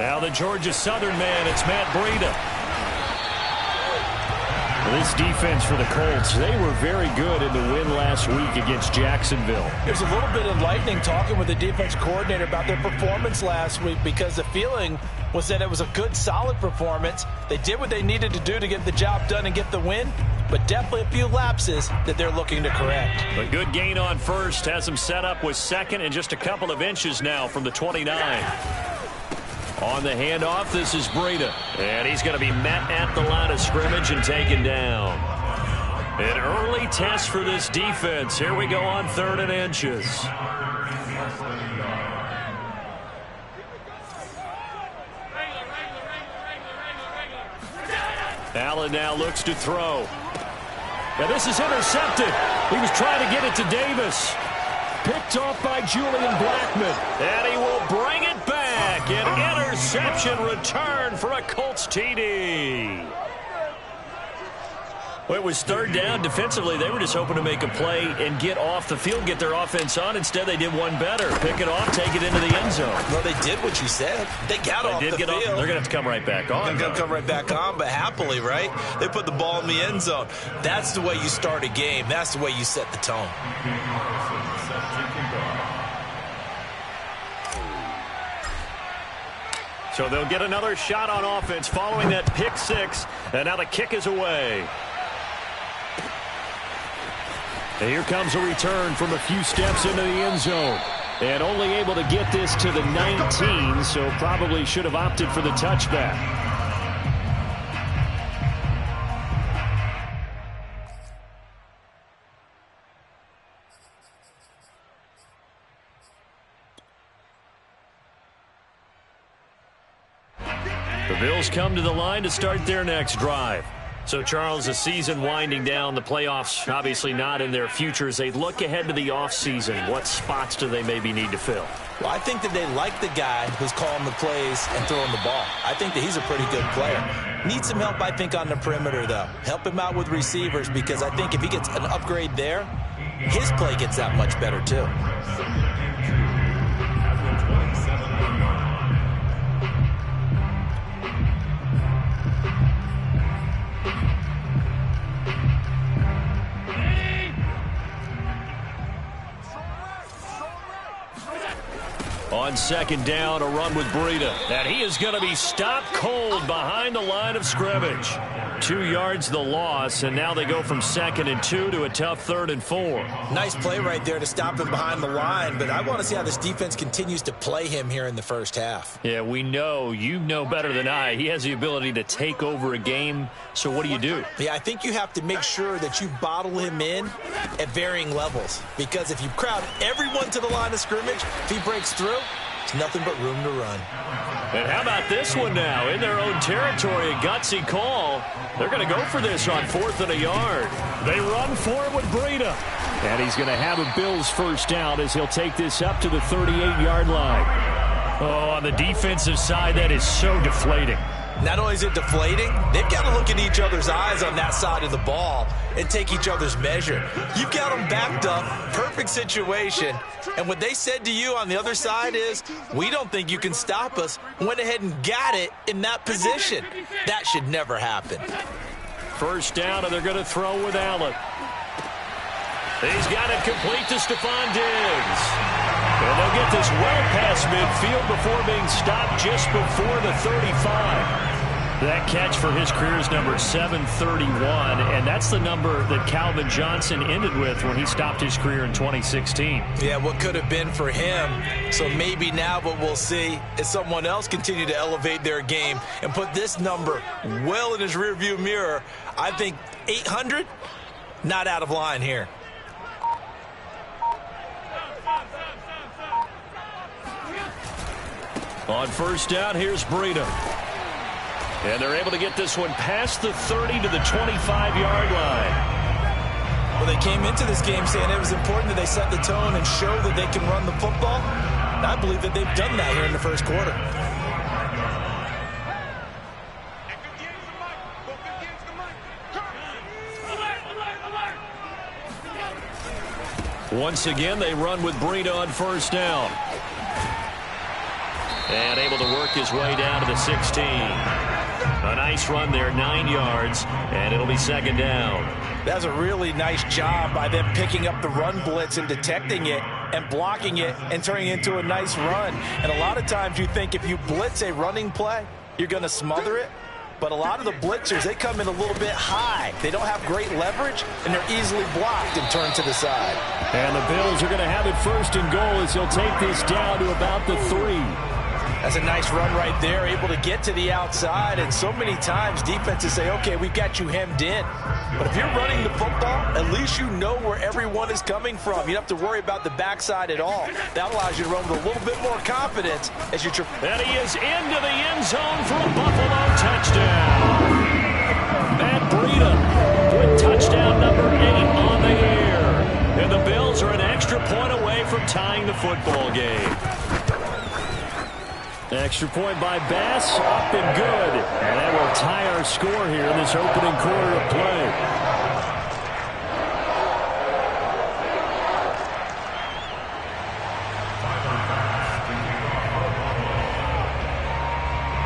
Now the Georgia Southern man, it's Matt Breida. This defense for the Colts, they were very good in the win last week against Jacksonville. There's a little bit enlightening talking with the defense coordinator about their performance last week, because the feeling was that it was a good, solid performance. They did what they needed to do to get the job done and get the win, but definitely a few lapses that they're looking to correct. A good gain on first has them set up with second and just a couple of inches now from the 29. On the handoff, this is Breida. And he's going to be met at the line of scrimmage and taken down. An early test for this defense. Here we go on 3rd and inches. Allen now looks to throw. Now this is intercepted. He was trying to get it to Davis. Picked off by Julian Blackman. And he will bring it back. An interception return for a Colts TD. Well, it was 3rd down. Defensively, they were just hoping to make a play and get off the field, get their offense on. Instead, they did one better. Pick it off, take it into the end zone. Well, they did what you said. They got off the field. They're going to have to come right back on. They're going to come right back on, but happily, right? They put the ball in the end zone. That's the way you start a game. That's the way you set the tone. So they'll get another shot on offense following that pick six. And now the kick is away. And here comes a return from a few steps into the end zone. And only able to get this to the 19, so probably should have opted for the touchback. The Bills come to the line to start their next drive. So, Charles, the season winding down, the playoffs obviously not in their future. As they look ahead to the offseason, what spots do they maybe need to fill? Well, I think that they like the guy who's calling the plays and throwing the ball. I think that he's a pretty good player. Needs some help, I think, on the perimeter, though. Help him out with receivers, because I think if he gets an upgrade there, his play gets that much better, too. On 2nd down, a run with Breida. And he is going to be stopped cold behind the line of scrimmage. 2 yards the loss, and now they go from 2nd and 2 to a tough 3rd and 4. Nice play right there to stop him behind the line, but I want to see how this defense continues to play him here in the first half. Yeah, we know, you know better than I, he has the ability to take over a game, so what do? Yeah, I think you have to make sure that you bottle him in at varying levels, because if you crowd everyone to the line of scrimmage, if he breaks through, it's nothing but room to run. And how about this one now? In their own territory, a gutsy call. They're going to go for this on 4th and a yard. They run for it with Breida. And he's going to have a Bills first down as he'll take this up to the 38-yard line. Oh, on the defensive side, that is so deflating. Not only is it deflating, they've got to look at each other's eyes on that side of the ball and take each other's measure. You've got them backed up, perfect situation, and what they said to you on the other side is, we don't think you can stop us. Went ahead and got it in that position. That should never happen. First down, and they're going to throw with Allen. He's got it complete to Stephon Diggs. And they'll get this well past midfield before being stopped just before the 35. That catch for his career is number 731, and that's the number that Calvin Johnson ended with when he stopped his career in 2016. Yeah, what could have been for him. So maybe now what we'll see is someone else continue to elevate their game and put this number well in his rearview mirror. I think 800, not out of line here. On first down, here's Breida. And they're able to get this one past the 30 to the 25-yard line. Well, they came into this game saying it was important that they set the tone and show that they can run the football. And I believe that they've done that here in the first quarter. Once again, they run with Breida on first down. And able to work his way down to the 16. A nice run there, 9 yards, and it'll be second down. That's a really nice job by them picking up the run blitz and detecting it and blocking it and turning it into a nice run. And a lot of times you think if you blitz a running play, you're going to smother it. But a lot of the blitzers, they come in a little bit high. They don't have great leverage, and they're easily blocked and turned to the side. And the Bills are going to have it first and goal as he'll take this down to about the 3. That's a nice run right there, able to get to the outside. And so many times defenses say, okay, we've got you hemmed in. But if you're running the football, at least you know where everyone is coming from. You don't have to worry about the backside at all. That allows you to run with a little bit more confidence as you... And he is into the end zone for a Buffalo touchdown. Matt Breida with touchdown number 8 on the year. And the Bills are an extra point away from tying the football game. Extra point by Bass, up and good. And that will tie our score here in this opening quarter of play.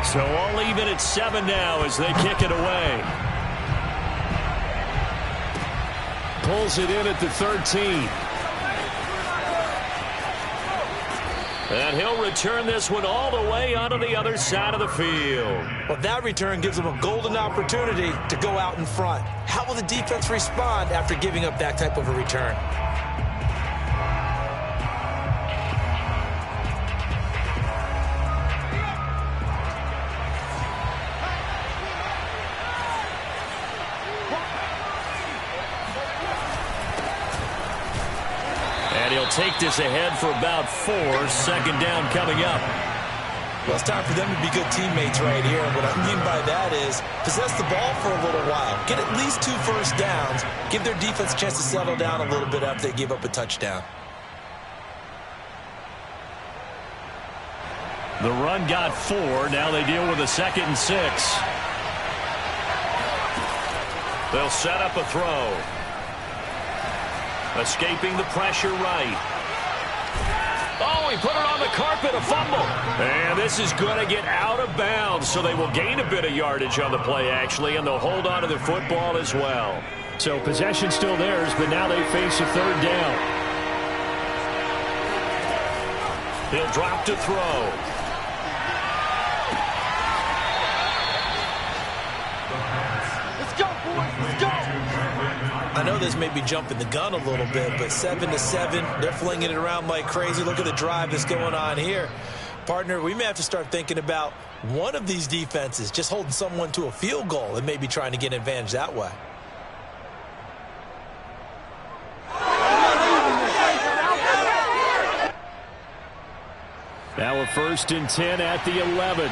So all even at 7 now as they kick it away. Pulls it in at the 13. And he'll return this one all the way onto the other side of the field. Well, that return gives them a golden opportunity to go out in front. How will the defense respond after giving up that type of a return? And he'll take this ahead for about 4. Second down coming up. Well, it's time for them to be good teammates right here. And what I mean by that is possess the ball for a little while. Get at least 2 first downs. Give their defense a chance to settle down a little bit after they give up a touchdown. The run got 4. Now they deal with a 2nd and 6. They'll set up a throw. Escaping the pressure right. Oh, he put it on the carpet, a fumble. And this is going to get out of bounds, so they will gain a bit of yardage on the play, actually, and they'll hold on to the football as well. So possession still theirs, but now they face a 3rd down. He'll drop to throw. I know this may be jumping the gun a little bit, but 7-7, they're flinging it around like crazy. Look at the drive that's going on here. Partner, we may have to start thinking about one of these defenses just holding someone to a field goal and maybe trying to get an advantage that way. Now a 1st and 10 at the 11.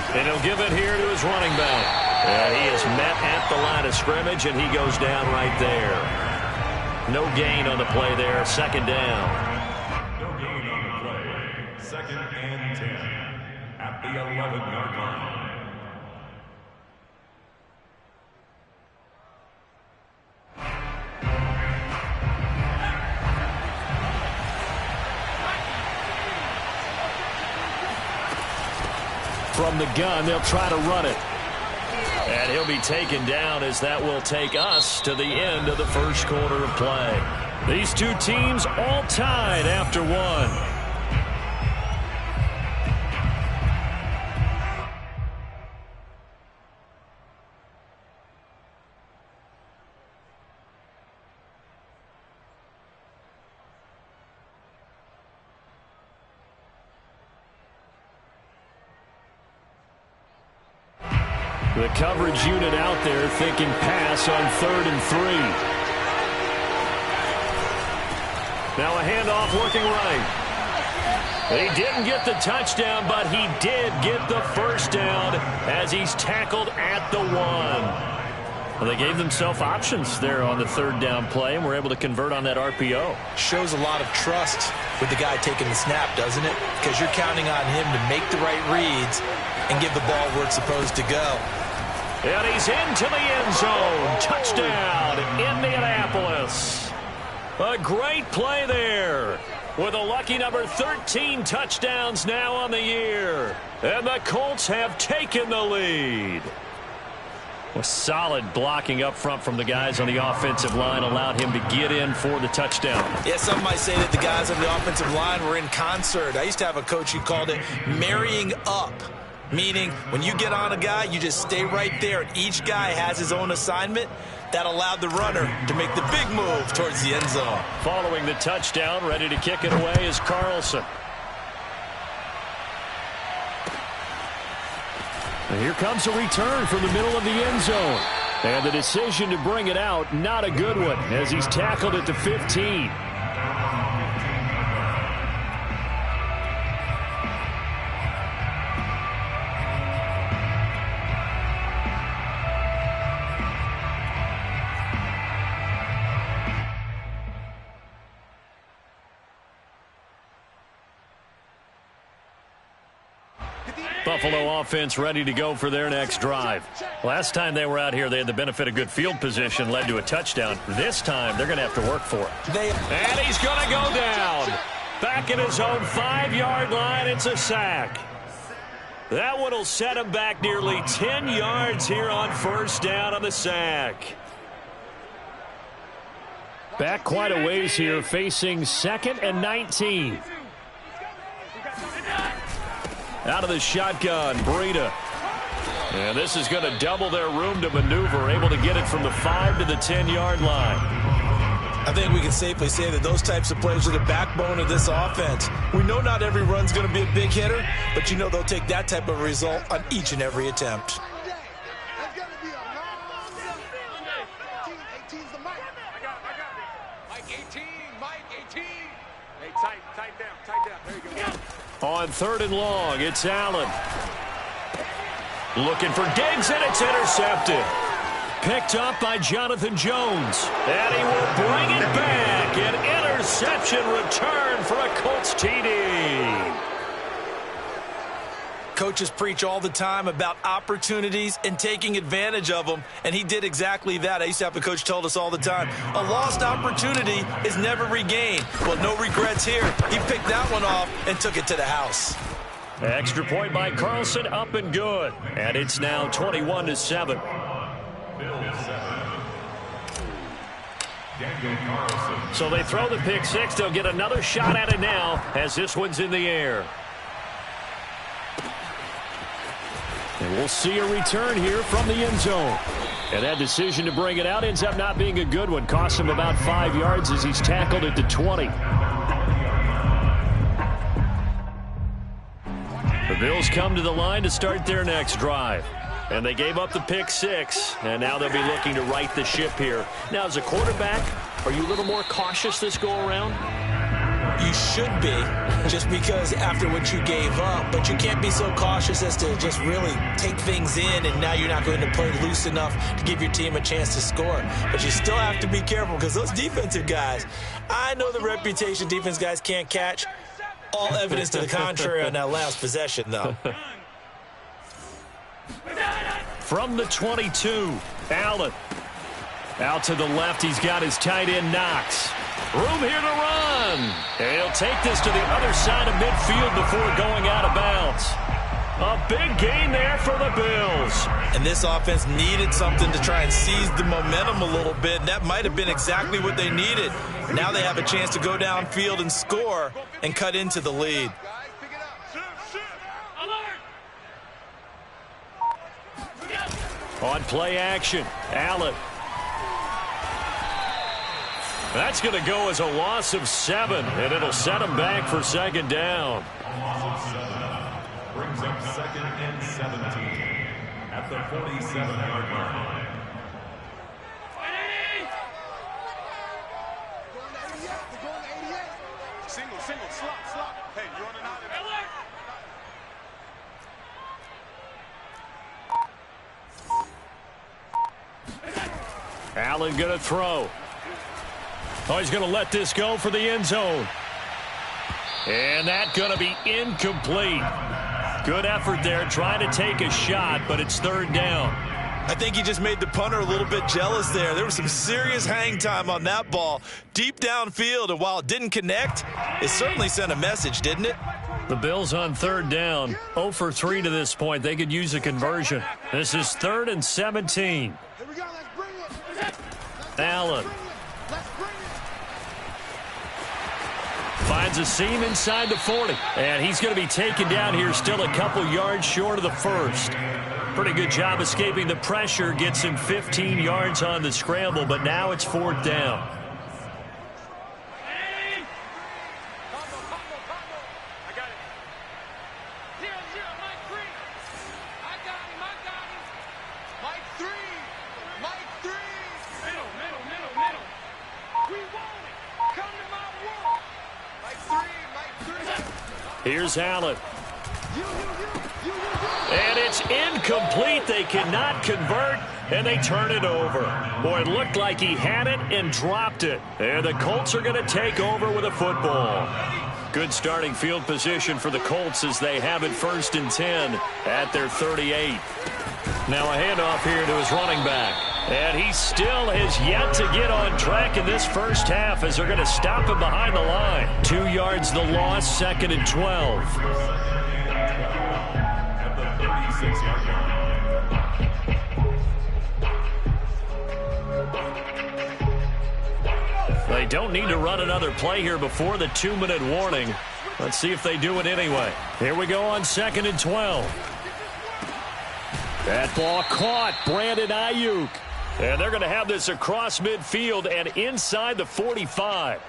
And he'll give it here to his running back. And he is met at the line of scrimmage, and he goes down right there. No gain on the play there. 2nd down. No gain on the play. 2nd and 10 at the 11-yard line. From the gun, they'll try to run it. And he'll be taken down as that will take us to the end of the first quarter of play. These two teams all tied after 1. The coverage unit out there thinking pass on 3rd and 3. Now a handoff working right. He didn't get the touchdown, but he did get the first down as he's tackled at the 1. Well, they gave themselves options there on the 3rd down play and were able to convert on that RPO. Shows a lot of trust with the guy taking the snap, doesn't it? Because you're counting on him to make the right reads and give the ball where it's supposed to go. And he's into the end zone. Touchdown, Indianapolis. A great play there. With a lucky number 13 touchdowns now on the year. And the Colts have taken the lead. With solid blocking up front from the guys on the offensive line allowed him to get in for the touchdown. Yeah, some might say that the guys on the offensive line were in concert. I used to have a coach who called it marrying up, meaning when you get on a guy, you just stay right there, and each guy has his own assignment. That allowed the runner to make the big move towards the end zone. Following the touchdown, ready to kick it away is Carlson. And here comes a return from the middle of the end zone. And the decision to bring it out, not a good one, as he's tackled at the 15. Buffalo offense ready to go for their next drive. Last time they were out here, they had the benefit of good field position, led to a touchdown. This time, they're going to have to work for it. And he's going to go down. Back at his own 5-yard line, it's a sack. That one will set him back nearly 10 yards here on first down on the sack. Back quite a ways here, facing 2nd and 19. Out of the shotgun, Breida. And this is going to double their room to maneuver, able to get it from the 5 to the 10-yard line. I think we can safely say that those types of plays are the backbone of this offense. We know not every run's going to be a big hitter, but you know they'll take that type of result on each and every attempt. On 3rd and long, it's Allen. Looking for Diggs, and it's intercepted. Picked up by Jonathan Jones. And he will bring it back. An interception return for a Colts TD. Coaches preach all the time about opportunities and taking advantage of them, and he did exactly that. I used to have a coach told us all the time, a lost opportunity is never regained. Well, no regrets here. He picked that one off and took it to the house. Extra point by Carlson, up and good. And it's now 21-7. So they throw the pick six. They'll get another shot at it now as this one's in the air. And we'll see a return here from the end zone. And that decision to bring it out ends up not being a good one. Costs him about 5 yards as he's tackled at the 20. The Bills come to the line to start their next drive. And they gave up the pick six, and now they'll be looking to right the ship here. Now, as a quarterback, are you a little more cautious this go-around? You should be, just because after what you gave up. But you can't be so cautious as to just really take things in, and now you're not going to play loose enough to give your team a chance to score. But you still have to be careful, because those defensive guys, I know the reputation defense guys can't catch. All evidence to the contrary on that last possession, though. From the 22, Allen. Out to the left, he's got his tight end, Knox. Room here to run. And he'll take this to the other side of midfield before going out of bounds. A big gain there for the Bills. And this offense needed something to try and seize the momentum a little bit, and that might have been exactly what they needed. Now they have a chance to go downfield and score and cut into the lead. On play action, Allen. That's going to go as a loss of 7, and it'll set him back for second down. Brings up 2nd and 17 at the 47-yard line. Single, slot. Hey, you're on an island. Allen going to throw. Oh, he's going to let this go for the end zone. And that's going to be incomplete. Good effort there, trying to take a shot, but it's 3rd down. I think he just made the punter a little bit jealous there. There was some serious hang time on that ball deep downfield, and while it didn't connect, it certainly sent a message, didn't it? The Bills on third down, 0 for 3 to this point. They could use a conversion. This is 3rd and 17. Here we go. Let's bring it. Allen Let's bring it. finds a seam inside the 40. And he's going to be taken down here, still a couple yards short of the first. Pretty good job escaping the pressure. Gets him 15 yards on the scramble, but now it's 4th down. Here's Allen. And it's incomplete. They cannot convert, and they turn it over. Boy, it looked like he had it and dropped it. And the Colts are going to take over with a football. Good starting field position for the Colts as they have it 1st and 10 at their 38. Now a handoff here to his running back. And he still has yet to get on track in this first half as they're going to stop him behind the line. 2 yards the loss, 2nd and 12. At the 36-yard line. They don't need to run another play here before the 2-minute warning. Let's see if they do it anyway. Here we go on 2nd and 12. That ball caught. Brandon Ayuk. And they're going to have this across midfield and inside the 45.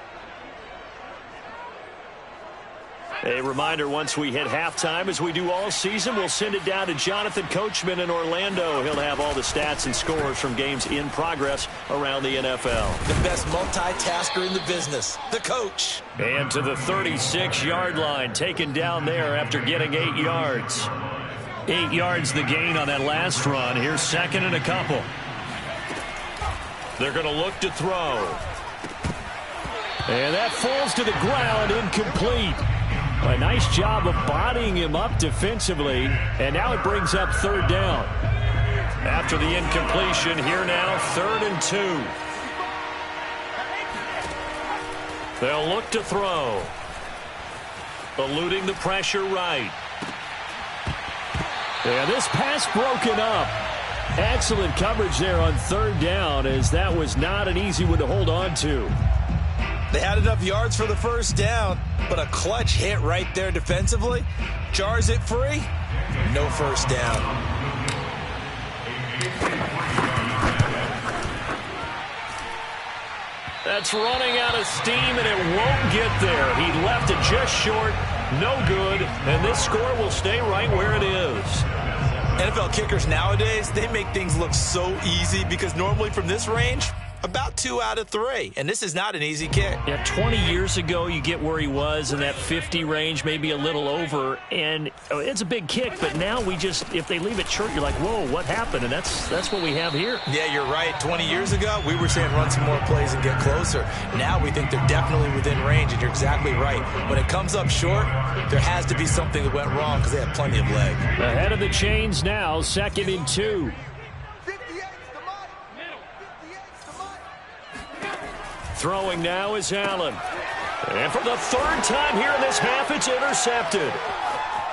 A reminder, once we hit halftime, as we do all season, we'll send it down to Jonathan Coachman in Orlando. He'll have all the stats and scores from games in progress around the NFL. The best multitasker in the business, the coach. And to the 36-yard line, taken down there after getting 8 yards. 8 yards the gain on that last run. Here's 2nd and a couple. They're going to look to throw. And that falls to the ground, incomplete. A nice job of bodying him up defensively. And now it brings up 3rd down. After the incompletion, here now, 3rd and 2. They'll look to throw. Eluding the pressure right. And this pass broken up. Excellent coverage there on 3rd down, as that was not an easy one to hold on to. They had enough yards for the 1st down, but a clutch hit right there defensively. Jars it free. No 1st down. That's running out of steam, and it won't get there. He left it just short. No good, and this score will stay right where it is. NFL kickers nowadays, they make things look so easy because normally from this range, about 2 out of 3. And this is not an easy kick. Yeah, 20 years ago, you get where he was in that 50 range, maybe a little over. And it's a big kick, but now we just, if they leave it short, you're like, whoa, what happened? And that's what we have here. Yeah, you're right. 20 years ago, we were saying run some more plays and get closer. Now we think they're definitely within range, and you're exactly right. When it comes up short, there has to be something that went wrong because they have plenty of leg. Ahead of the chains now, 2nd and 2. Throwing now is Allen. And for the 3rd time here in this half, it's intercepted.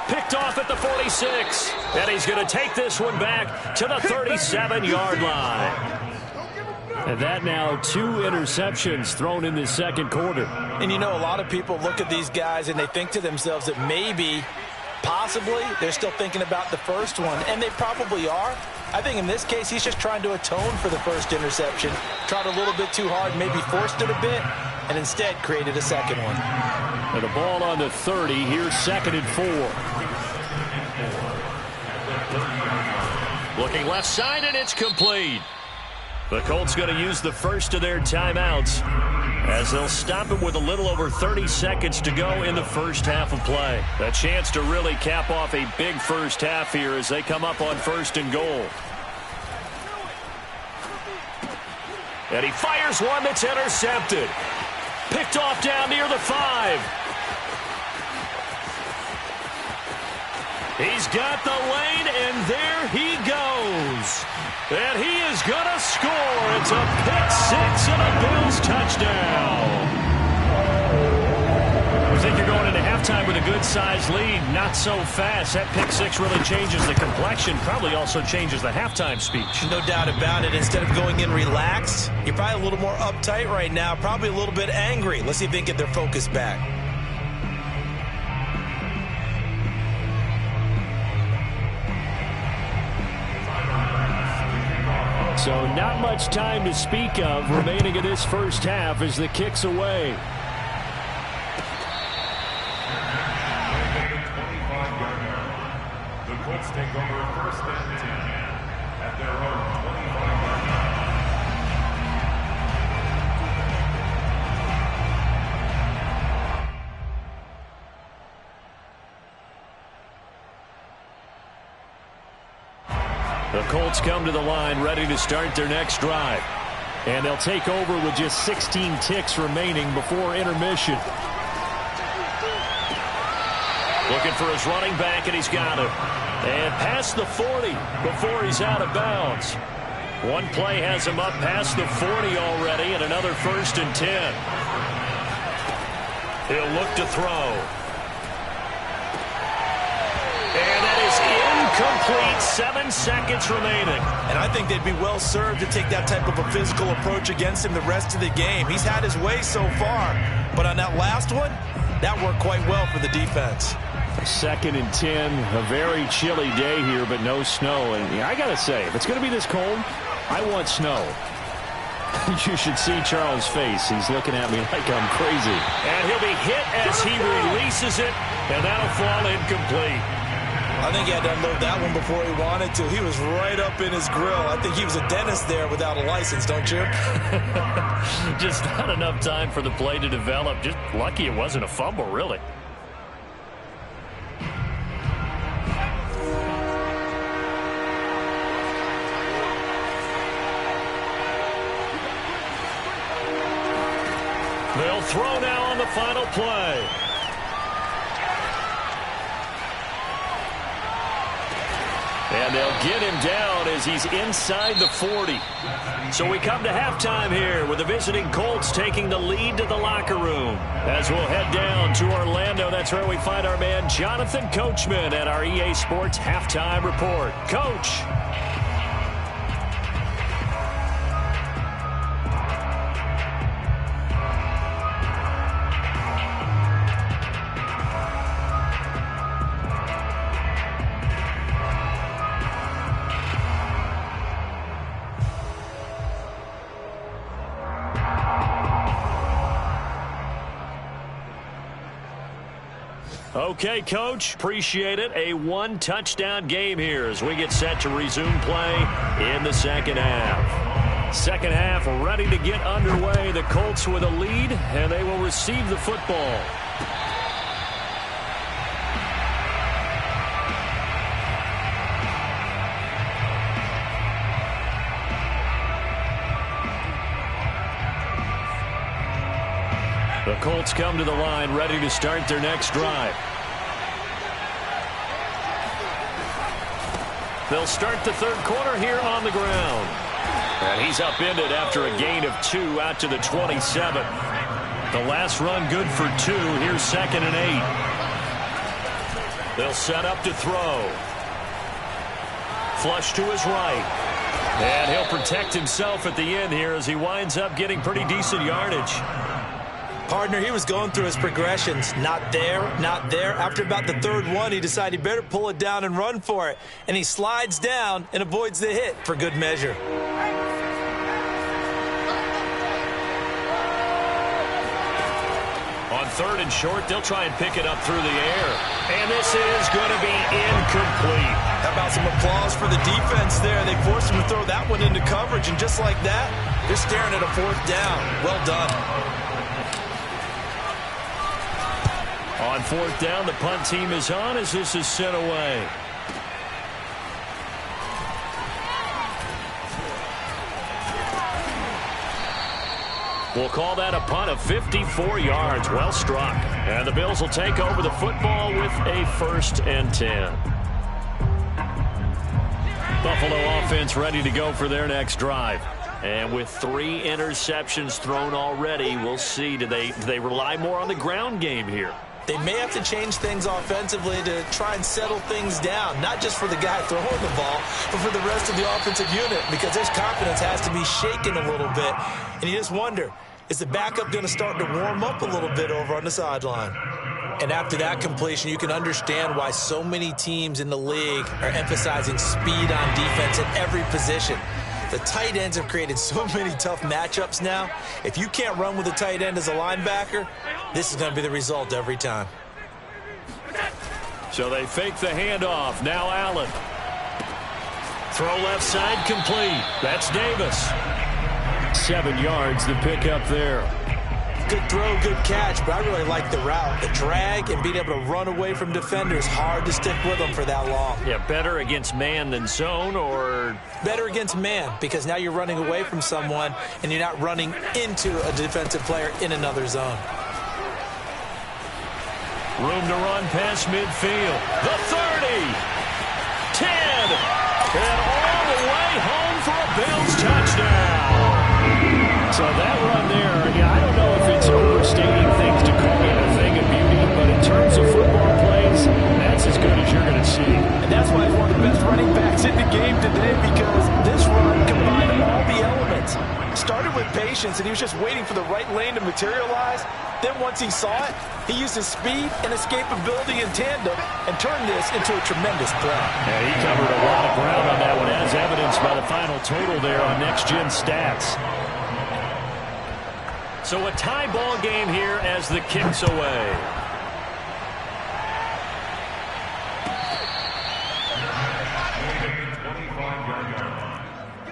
Picked off at the 46. And he's going to take this one back to the 37-yard line. And that now 2 interceptions thrown in the 2nd quarter. And you know, a lot of people look at these guys and they think to themselves that maybe, possibly, they're still thinking about the first one. And they probably are. I think in this case, he's just trying to atone for the 1st interception. Tried a little bit too hard, maybe forced it a bit, and instead created a 2nd one. And the ball on the 30. Here's 2nd and 4. Looking left side, and it's complete. The Colts going to use the first of their timeouts as they'll stop it with a little over 30 seconds to go in the first half of play. A chance to really cap off a big first half here as they come up on 1st and goal. And he fires one that's intercepted. Picked off down near the 5. He's got the lane, and there he goes. And he is going to score. It's a pick six and a Bills touchdown. I think you're going into halftime with a good-sized lead. Not so fast. That pick six really changes the complexion. Probably also changes the halftime speech. No doubt about it. Instead of going in relaxed, you're probably a little more uptight right now. Probably a little bit angry. Let's see if they can get their focus back. So not much time to speak of remaining in this first half as the kick's away. The Colts take over first and 10 at their own 25-yard line. The Colts come to the line ready to start their next drive. And they'll take over with just 16 ticks remaining before intermission. Looking for his running back, and he's got him. And past the 40 before he's out of bounds. One play has him up past the 40 already, and another first and 10. He'll look to throw. And that is incomplete. 7 seconds remaining. And I think they'd be well served to take that type of a physical approach against him the rest of the game. He's had his way so far. But on that last one, that worked quite well for the defense. 2nd and 10, a very chilly day here, but no snow. And I got to say, if it's going to be this cold, I want snow. You should see Charles' face. He's looking at me like I'm crazy. And he'll be hit as he releases it, and that'll fall incomplete. I think he had to unload that one before he wanted to. He was right up in his grill. I think he was a dentist there without a license, don't you? Just not enough time for the play to develop. Just lucky it wasn't a fumble, really. They'll throw now on the final play. And they'll get him down as he's inside the 40. So we come to halftime here with the visiting Colts taking the lead to the locker room. As we'll head down to Orlando, that's where we find our man Jonathan Coachman at our EA Sports Halftime Report. Coach. Okay, Coach, appreciate it. A one-touchdown game here as we get set to resume play in the second half. Second half ready to get underway. The Colts with a lead, and they will receive the football. The Colts come to the line ready to start their next drive. They'll start the third quarter here on the ground. And he's upended after a gain of 2 out to the 27. The last run good for 2. Here's 2nd and 8. They'll set up to throw. Flush to his right. And he'll protect himself at the end here as he winds up getting pretty decent yardage. Partner, he was going through his progressions. Not there, not there. After about the third one, he decided he better pull it down and run for it. And he slides down and avoids the hit for good measure. On 3rd and short, they'll try and pick it up through the air. And this is going to be incomplete. How about some applause for the defense there? They forced him to throw that one into coverage, and just like that, they're staring at a 4th down. Well done. On 4th down, the punt team is on as this is sent away. We'll call that a punt of 54 yards. Well struck. And the Bills will take over the football with a 1st and 10. Buffalo offense ready to go for their next drive. And with 3 interceptions thrown already, we'll see. Do they rely more on the ground game here? They may have to change things offensively to try and settle things down, not just for the guy throwing the ball, but for the rest of the offensive unit, because his confidence has to be shaken a little bit. And you just wonder, is the backup going to start to warm up a little bit over on the sideline? And after that completion, you can understand why so many teams in the league are emphasizing speed on defense at every position. The tight ends have created so many tough matchups now. If you can't run with a tight end as a linebacker, this is going to be the result every time. So they fake the handoff. Now Allen. Throw left side complete. That's Davis. 7 yards the pickup there. Good throw, good catch, but I really like the route. The drag and being able to run away from defenders, hard to stick with them for that long. Yeah, better against man than zone, or? Better against man, because now you're running away from someone and you're not running into a defensive player in another zone. Room to run past midfield. The 30. 10. And all the way home for a Bills touchdown. So that run there, yeah, I don't know if it's overstating things to call it a thing of beauty, but in terms of football plays, that's as good as you're going to see. And that's why he's one of the best running backs in the game today, because this run combined all the elements. Started with patience, and he was just waiting for the right lane to materialize. Then once he saw it, he used his speed and escapability in tandem and turned this into a tremendous play. Yeah, he covered a lot of ground on that one, as evidenced by the final total there on Next Gen Stats. So a tie ball game here as the kick's away.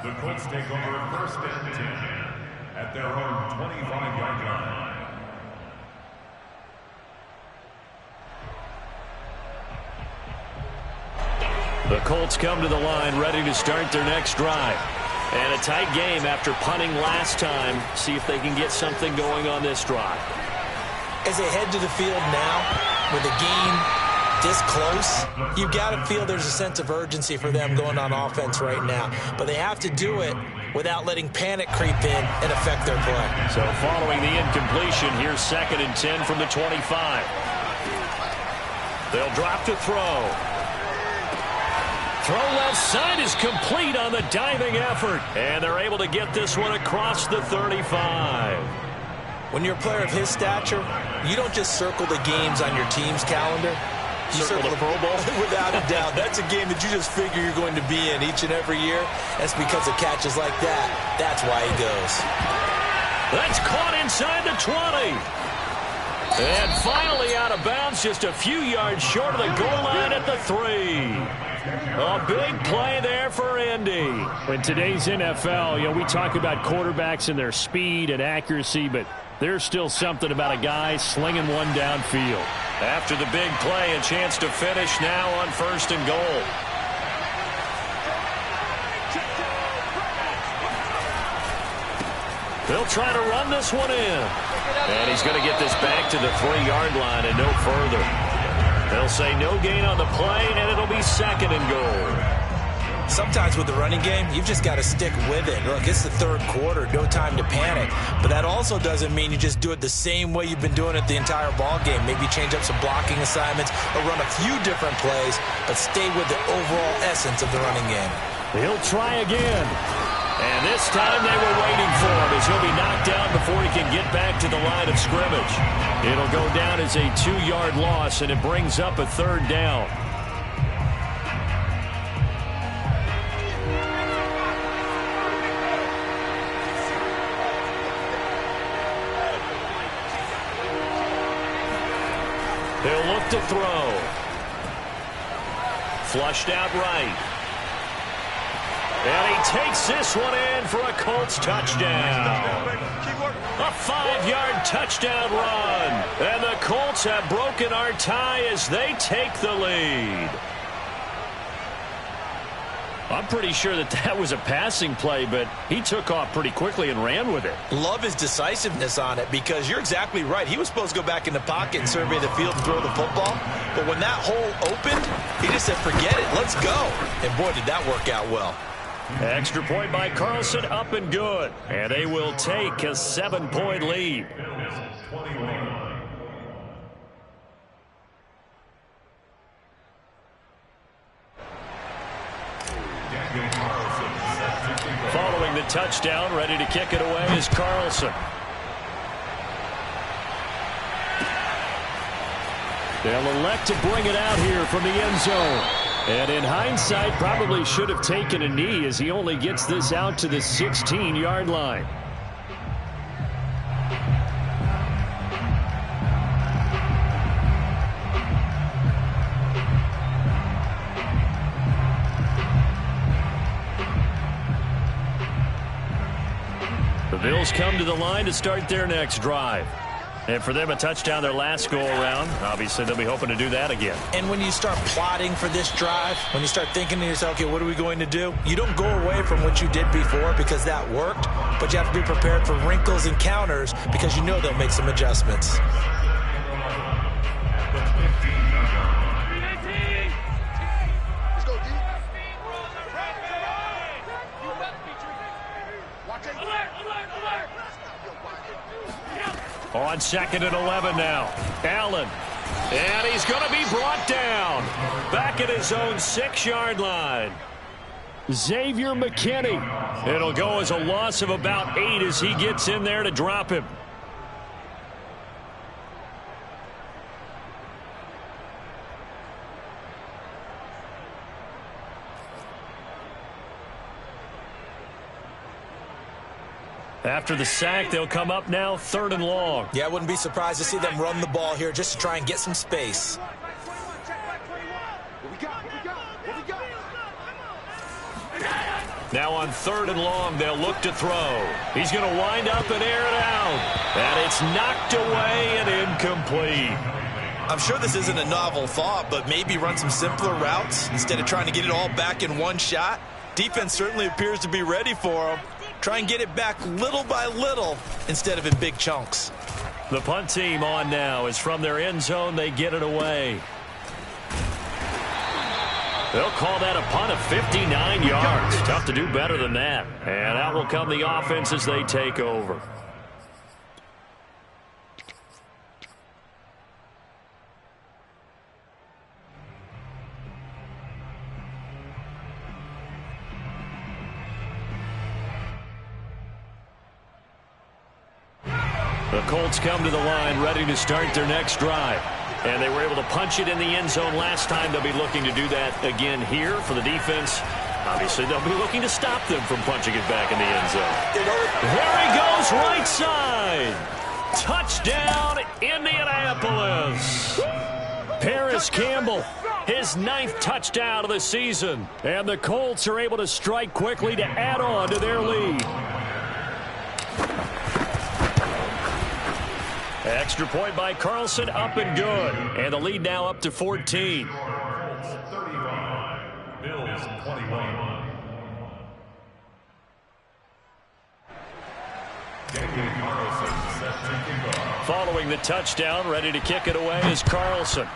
The Colts take over 1st and 10 at their own 25-yard line. The Colts come to the line ready to start their next drive. And a tight game after punting last time. See if they can get something going on this drive. As they head to the field now, with the game this close, you've got to feel there's a sense of urgency for them going on offense right now. But they have to do it without letting panic creep in and affect their play. So following the incompletion, here's 2nd and 10 from the 25. They'll drop to throw. Throw left side is complete on the diving effort. And they're able to get this one across the 35. When you're a player of his stature, you don't just circle the games on your team's calendar. You circle the Pro Bowl. Without a doubt. That's a game that you just figure you're going to be in each and every year. That's because of catches like that. That's why he goes. That's caught inside the 20. And finally out of bounds, just a few yards short of the goal line at the 3. A big play there for Indy. In today's NFL, you know, we talk about quarterbacks and their speed and accuracy, but there's still something about a guy slinging one downfield. After the big play, a chance to finish now on 1st and goal. They'll try to run this one in. And he's going to get this back to the 3-yard line and no further. They'll say no gain on the play, and it'll be 2nd and goal. Sometimes with the running game, you've just got to stick with it. Look, it's the 3rd quarter, no time to panic. But that also doesn't mean you just do it the same way you've been doing it the entire ball game. Maybe change up some blocking assignments or run a few different plays, but stay with the overall essence of the running game. He'll try again. And this time they were waiting for him as he'll be knocked down before he can get back to the line of scrimmage. It'll go down as a 2-yard loss, and it brings up a 3rd down. He'll look to throw. Flushed out right. And he takes this one in for a Colts touchdown. A 5-yard touchdown run. And the Colts have broken our tie as they take the lead. I'm pretty sure that was a passing play, but he took off pretty quickly and ran with it. Love his decisiveness on it because you're exactly right. He was supposed to go back in the pocket and survey the field and throw the football. But when that hole opened, he just said, forget it, let's go. And boy, did that work out well. Extra point by Carlson, up and good. And they will take a 7-point lead. Following the touchdown, ready to kick it away is Carlson. They'll elect to bring it out here from the end zone. And in hindsight, probably should have taken a knee as he only gets this out to the 16-yard line. The Bills come to the line to start their next drive. And for them, a touchdown their last go-around. Obviously, they'll be hoping to do that again. And when you start plotting for this drive, when you start thinking to yourself, okay, what are we going to do? You don't go away from what you did before because that worked, but you have to be prepared for wrinkles and counters because you know they'll make some adjustments. On 2nd and 11 now. Allen. And he's going to be brought down. Back at his own 6-yard line. Xavier McKinney. It'll go as a loss of about 8 as he gets in there to drop him. After the sack, they'll come up now 3rd and long. Yeah, I wouldn't be surprised to see them run the ball here just to try and get some space. Now on 3rd and long, they'll look to throw. He's going to wind up and air it out. And it's knocked away and incomplete. I'm sure this isn't a novel thought, but maybe run some simpler routes instead of trying to get it all back in one shot. Defense certainly appears to be ready for him. Try and get it back little by little instead of in big chunks. The punt team on now is from their end zone. They get it away. They'll call that a punt of 59 yards. Tough to do better than that. And out will come the offense as they take over. The Colts come to the line ready to start their next drive. And they were able to punch it in the end zone last time. They'll be looking to do that again here for the defense. Obviously, they'll be looking to stop them from punching it back in the end zone. There he goes, right side. Touchdown, Indianapolis. Paris Campbell, his 9th touchdown of the season. And the Colts are able to strike quickly to add on to their lead. Extra point by Carlson, up and good. And the lead now up to 14. Colts 35, Bills 21. Following the touchdown, ready to kick it away is Carlson.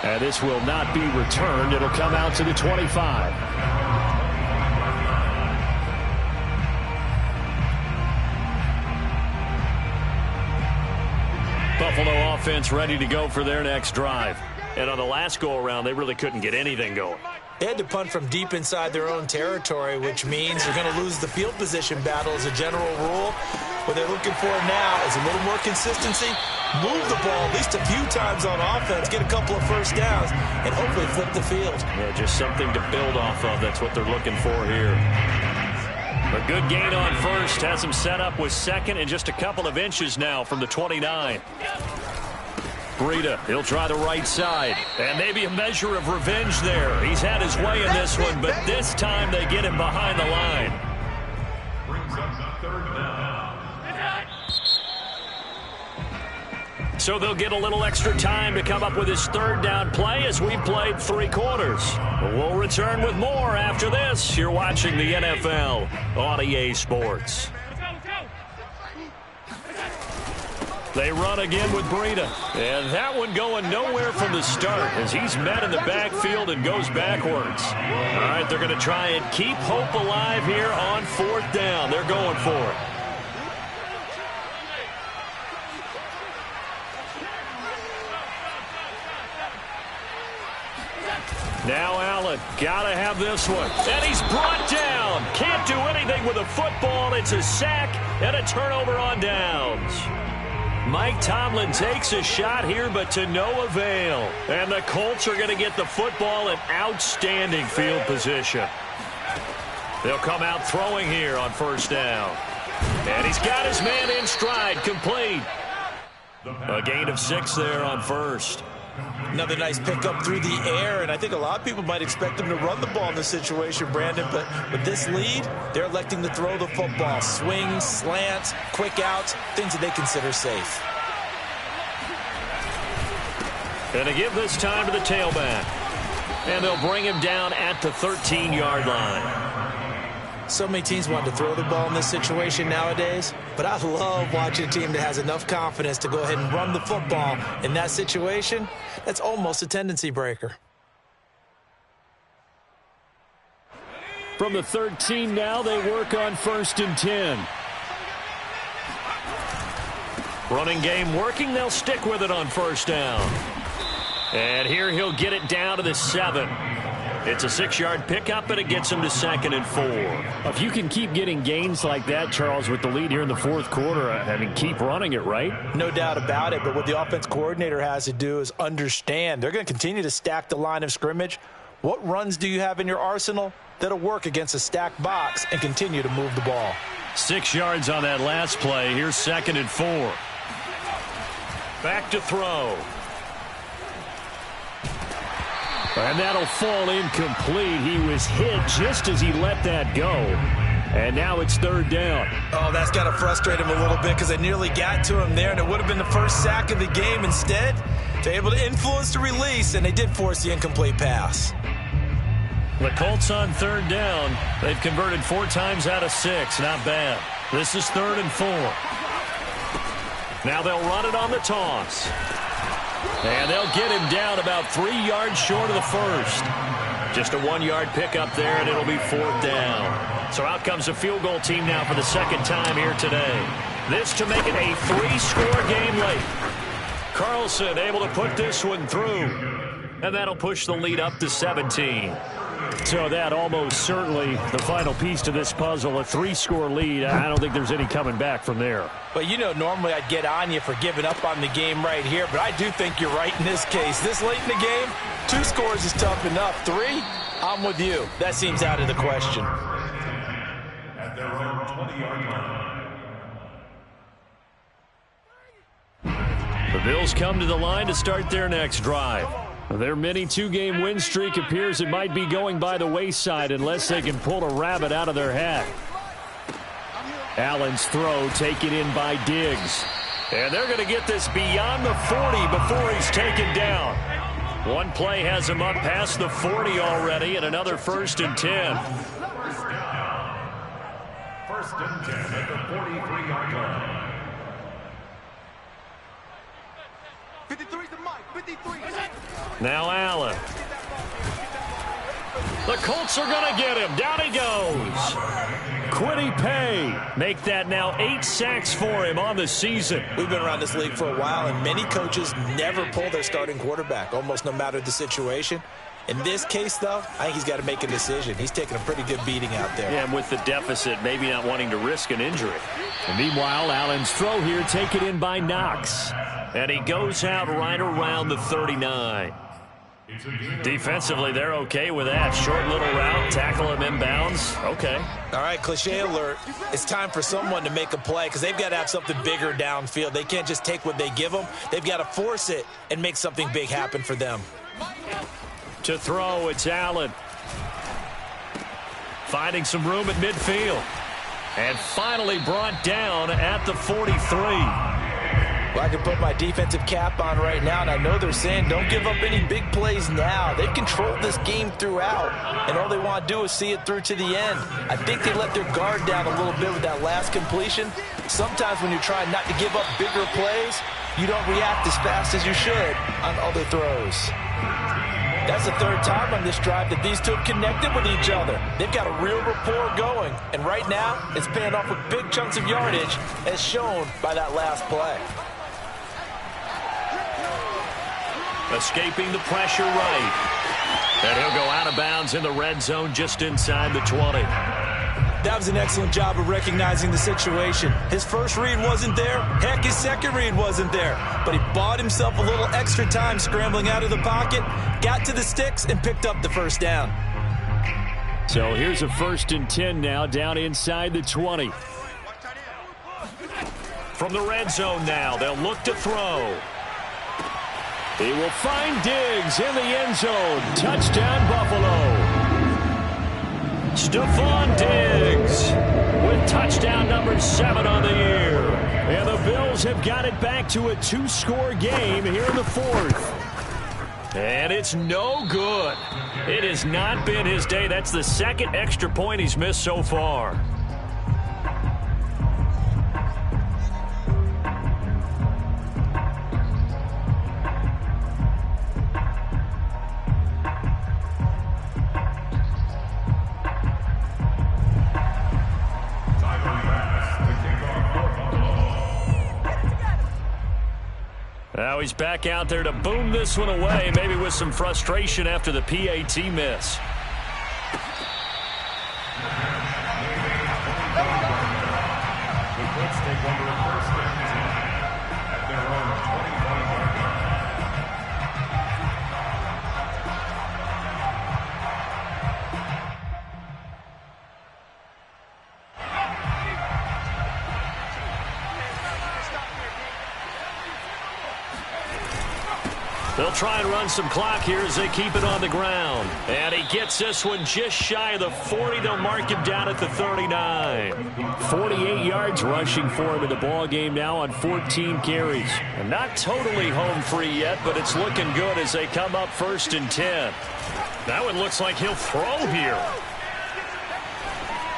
And this will not be returned. It'll come out to the 25. Buffalo offense ready to go for their next drive. And on the last go-around, they really couldn't get anything going. They had to punt from deep inside their own territory, which means they're going to lose the field position battle as a general rule. What they're looking for now is a little more consistency, move the ball at least a few times on offense, get a couple of first downs, and hopefully flip the field. Yeah, just something to build off of. That's what they're looking for here. A good gain on first. Has him set up with 2nd and just a couple of inches now from the 29. Breida, he'll try the right side. And maybe a measure of revenge there. He's had his way in this one, but this time they get him behind the line. So they'll get a little extra time to come up with his third down play as we've played 3 quarters. We'll return with more after this. You're watching the NFL on EA Sports. They run again with Breida. And that one going nowhere from the start as he's met in the backfield and goes backwards. All right, they're going to try and keep hope alive here on 4th down. They're going for it. Now Allen, gotta have this one. And he's brought down. Can't do anything with a football. It's a sack and a turnover on downs. Mike Tomlin takes a shot here, but to no avail. And the Colts are going to get the football in outstanding field position. They'll come out throwing here on 1st down. And he's got his man in stride, complete. A gain of 6 there on 1st. Another nice pickup through the air, and I think a lot of people might expect them to run the ball in this situation, Brandon, but with this lead, they're electing to throw the football. Swings, slants, quick outs, things that they consider safe. And to give this time to the tailback. And they'll bring him down at the 13-yard line. So many teams want to throw the ball in this situation nowadays, but I love watching a team that has enough confidence to go ahead and run the football in that situation. That's almost a tendency breaker. From the 13 now, they work on 1st and 10. Running game working. They'll stick with it on 1st down. And here he'll get it down to the 7. It's a 6-yard pickup, and it gets him to 2nd and 4. If you can keep getting gains like that, Charles, with the lead here in the 4th quarter, I mean, keep running it, right? No doubt about it, but what the offense coordinator has to do is understand they're going to continue to stack the line of scrimmage. What runs do you have in your arsenal that'll work against a stacked box and continue to move the ball? 6 yards on that last play. Here's 2nd and 4. Back to throw. And that'll fall incomplete. He was hit just as he let that go. And now it's 3rd down. Oh, that's got to frustrate him a little bit because they nearly got to him there, and it would have been the first sack of the game. Instead, they're able to influence the release, and they did force the incomplete pass. The Colts on 3rd down. They've converted 4 times out of 6. Not bad. This is 3rd and 4. Now they'll run it on the toss. And they'll get him down about 3 yards short of the 1st. Just a 1-yard pickup there, and it'll be 4th down. So out comes the field goal team now for the 2nd time here today. This to make it a 3-score game late. Carlson able to put this one through. And that'll push the lead up to 17. So that almost certainly the final piece to this puzzle, a 3-score lead. I don't think there's any coming back from there. But, you know, normally I'd get on you for giving up on the game right here, but I do think you're right in this case. This late in the game, 2 scores is tough enough. 3, I'm with you. That seems out of the question. At their own 20-yard line. The Bills come to the line to start their next drive. Their mini 2-game win streak appears it might be going by the wayside unless they can pull a rabbit out of their hat. Allen's throw taken in by Diggs. And they're going to get this beyond the 40 before he's taken down. One play has him up past the 40 already, and another 1st and 10. First and 10 at the 43-yard line. 53's the mic. 53. Now Allen. The Colts are going to get him. Down he goes. Quiddy Pay. Make that now 8 sacks for him on the season. We've been around this league for a while, and many coaches never pull their starting quarterback, almost no matter the situation. In this case, though, I think he's got to make a decision. He's taking a pretty good beating out there. Yeah, and with the deficit, maybe not wanting to risk an injury. And meanwhile, Allen's throw here taken in by Knox. And he goes out right around the 39. Defensively, they're okay with that. Short little route, tackle him inbounds. Okay. All right, cliche alert. It's time for someone to make a play because they've got to have something bigger downfield. They can't just take what they give them. They've got to force it and make something big happen for them. To throw, it's Allen. Finding some room at midfield. And finally brought down at the 43. Well, I can put my defensive cap on right now, and I know they're saying don't give up any big plays now. They've controlled this game throughout, and all they want to do is see it through to the end. I think they let their guard down a little bit with that last completion. Sometimes when you're trying not to give up bigger plays, you don't react as fast as you should on other throws. That's the third time on this drive that these two have connected with each other. They've got a real rapport going, and right now it's paying off with big chunks of yardage as shown by that last play. Escaping the pressure right. And he'll go out of bounds in the red zone just inside the 20. That was an excellent job of recognizing the situation. His first read wasn't there. Heck, his second read wasn't there. But he bought himself a little extra time scrambling out of the pocket, got to the sticks, and picked up the first down. So here's a 1st and 10 now, down inside the 20. From the red zone now, they'll look to throw. He will find Diggs in the end zone. Touchdown, Buffalo. Stephon Diggs with touchdown number 7 on the year. And the Bills have got it back to a 2-score game here in the 4th. And it's no good. It has not been his day. That's the 2nd extra point he's missed so far. Now he's back out there to boom this one away, maybe with some frustration after the PAT miss. They'll try and run some clock here as they keep it on the ground. And he gets this one just shy of the 40. They'll mark him down at the 39. 48 yards rushing for him in the ball game now on 14 carries. And not totally home free yet, but it's looking good as they come up 1st and 10. That one looks like he'll throw here.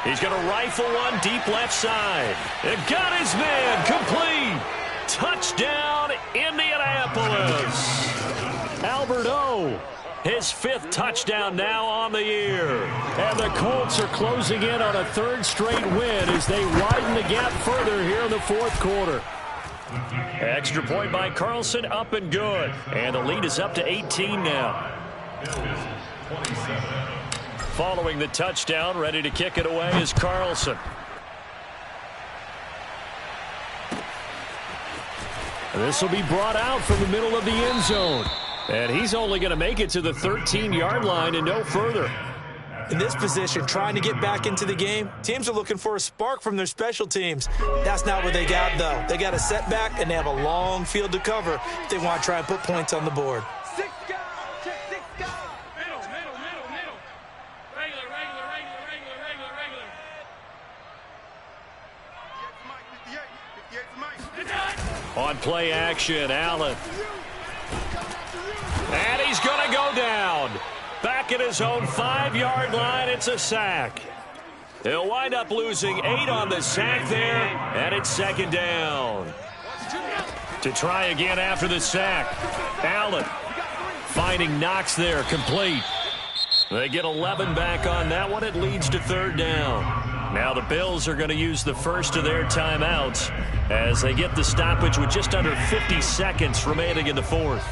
He's going to rifle one deep left side. And got his man complete. Touchdown, Indianapolis. Albert O, his 5th touchdown now on the year. And the Colts are closing in on a 3rd straight win as they widen the gap further here in the 4th quarter. Extra point by Carlson, up and good. And the lead is up to 18 now. Following the touchdown, ready to kick it away is Carlson. This will be brought out from the middle of the end zone. And he's only going to make it to the 13-yard line and no further. In this position, trying to get back into the game, teams are looking for a spark from their special teams. That's not what they got, though. They got a setback, and they have a long field to cover if they want to try and put points on the board. 6 guys, check 6 guys. Middle. Regular. On play action, Allen. And he's going to go down. Back at his own 5-yard line, it's a sack. He'll wind up losing 8 on the sack there, and it's 2nd down. To try again after the sack. Allen finding Knox there, complete. They get 11 back on that one. It leads to 3rd down. Now the Bills are going to use the first of their timeouts as they get the stoppage with just under 50 seconds remaining in the 4th.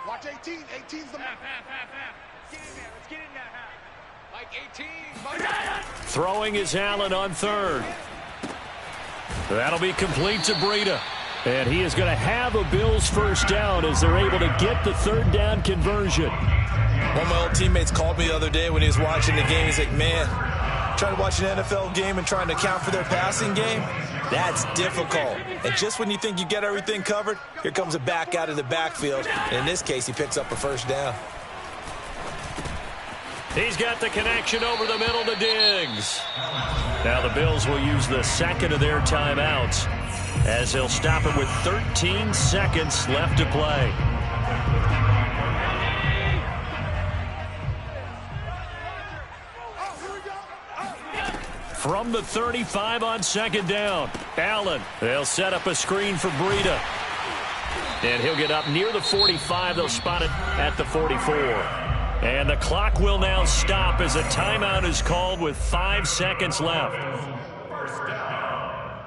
Watch 18. 18's the half. Get in there. Let's get in that half. Like 18. Throwing is Allen on 3rd. That'll be complete to Breida. And he is going to have a Bills first down as they're able to get the 3rd down conversion. One of my old teammates called me the other day when he was watching the game. He's like, man, trying to watch an NFL game and trying to account for their passing game, that's difficult. And just when you think you get everything covered, here comes a back out of the backfield. And in this case, he picks up a first down. He's got the connection over the middle to Diggs. Now the Bills will use the second of their timeouts as they'll stop it with 13 seconds left to play. From the 35 on second down, Allen. They'll set up a screen for Breida. And he'll get up near the 45. They'll spot it at the 44. And the clock will now stop as a timeout is called with 5 seconds left. First down.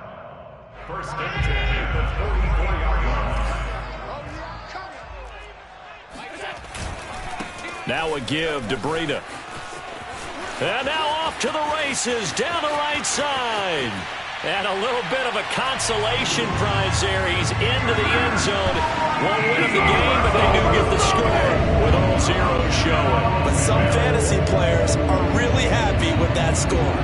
First and 10 at the 44-yard line. Now a give to Breida. And now off to the races down the right side. And a little bit of a consolation prize there. He's into the end zone. Won't win him the game, but they do get the score with all zeros showing. But some fantasy players are really happy with that score.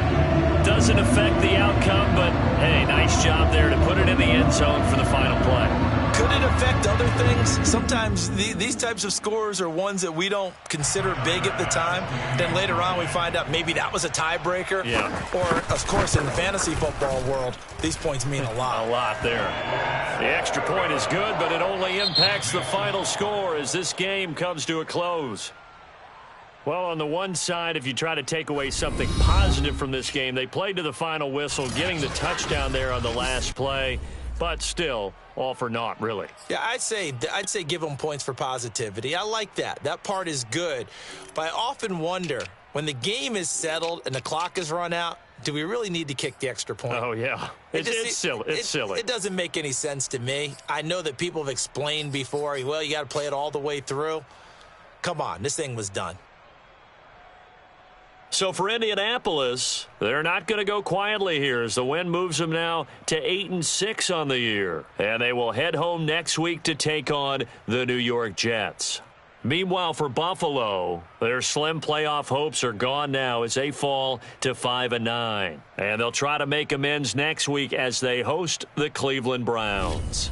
Doesn't affect the outcome, but hey, nice job there to put it in the end zone for the final play. Could it affect other things? Sometimes these types of scores are ones that we don't consider big at the time. Then later on we find out maybe that was a tiebreaker. Yeah. Or, of course, in the fantasy football world, these points mean a lot. A lot there. The extra point is good, but it only impacts the final score as this game comes to a close. Well, on the one side, if you try to take away something positive from this game, they played to the final whistle, getting the touchdown there on the last play. But still, all for naught, really. Yeah, I'd say give them points for positivity. I like that. That part is good. But I often wonder, when the game is settled and the clock is run out, do we really need to kick the extra point? Oh, yeah. It's silly. It's silly. It doesn't make any sense to me. I know that people have explained before, well, you got to play it all the way through. Come on, this thing was done. So for Indianapolis, they're not going to go quietly here as the win moves them now to 8-6 on the year. And they will head home next week to take on the New York Jets. Meanwhile, for Buffalo, their slim playoff hopes are gone now as they fall to 5-9. And they'll try to make amends next week as they host the Cleveland Browns.